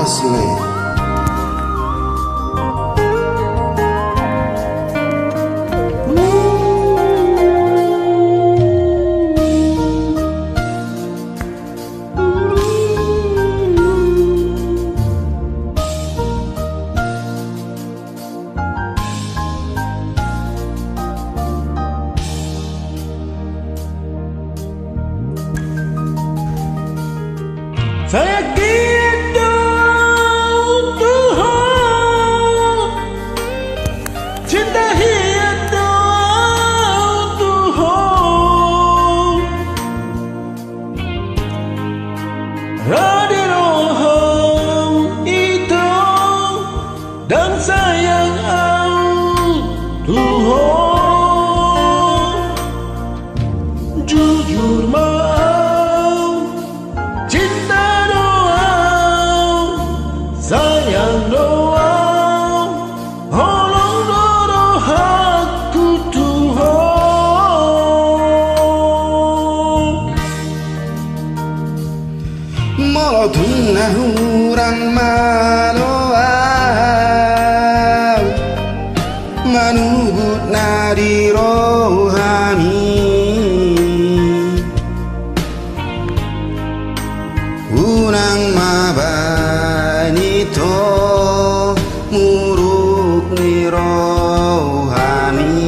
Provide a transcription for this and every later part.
Sule. Saya gitu Tuhan, cinta hidup Tuhan, Radiroham itu dan sayang Tuhan, jujur sayang doa, holong doro aku Tuhan. Molotun nahurang maloa, manubut nadi rohani, unang mabani to muruk ni rohani,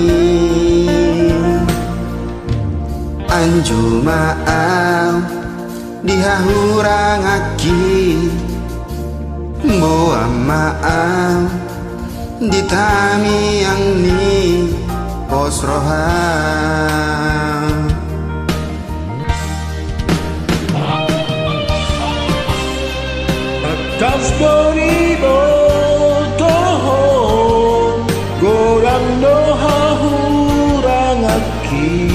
anju maaf dihahurang aki, boa maaf ditami yang ni pos rohan. Atas beribu Tuhan, gorang doha hurang aki,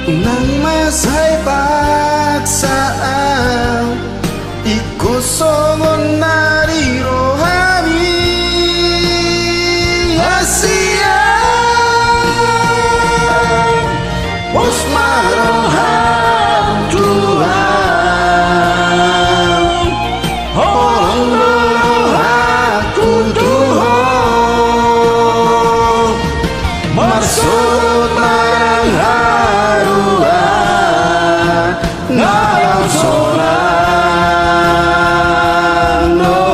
nang masay paksa ikut songon nari rohani Asia bos maroham Tuhan, holong doro aku Tuhan, maksud marang haruan ngalang solang no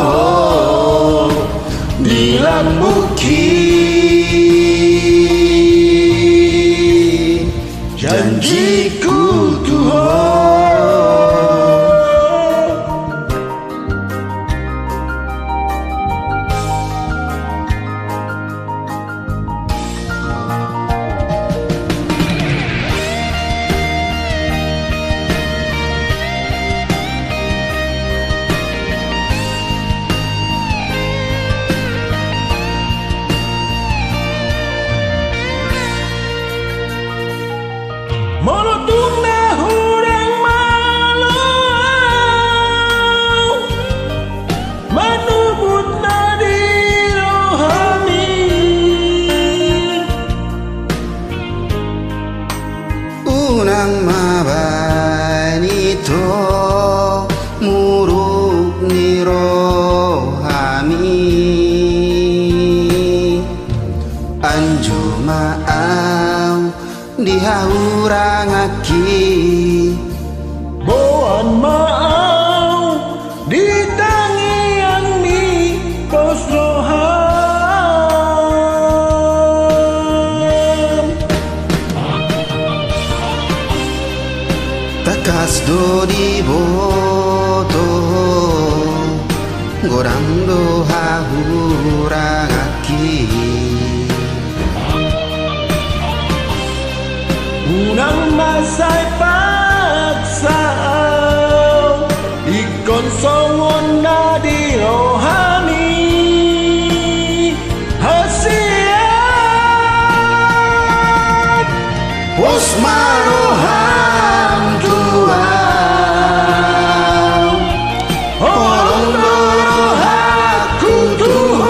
dilambuki janjiku Tuhan. molotun nahurang malau, manubut nadi rohani, unang mabani to muruk ni rohani, anju maaf dihahurang aki, boan maau ditangi yang ni pos roham, takas do di boto gorang do hahurang aki, unang masay paksa ikon songon nadi rohani hasiat pos maroham Tuhan, holong doro aku Tuhan,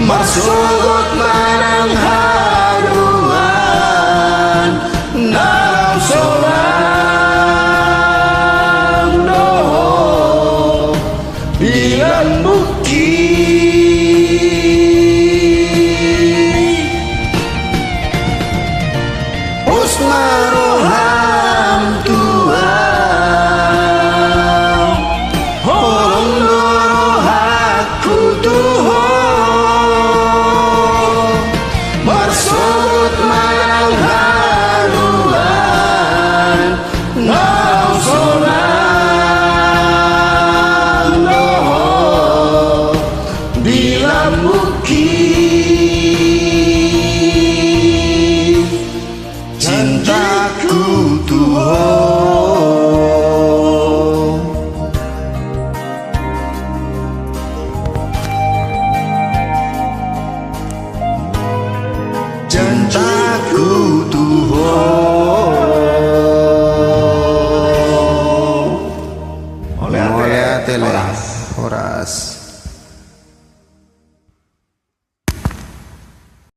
maksud marang haruan nalang ukir cintaku Tuhan, cintaku Tuhan. Oleh Oleh ate tele Horas.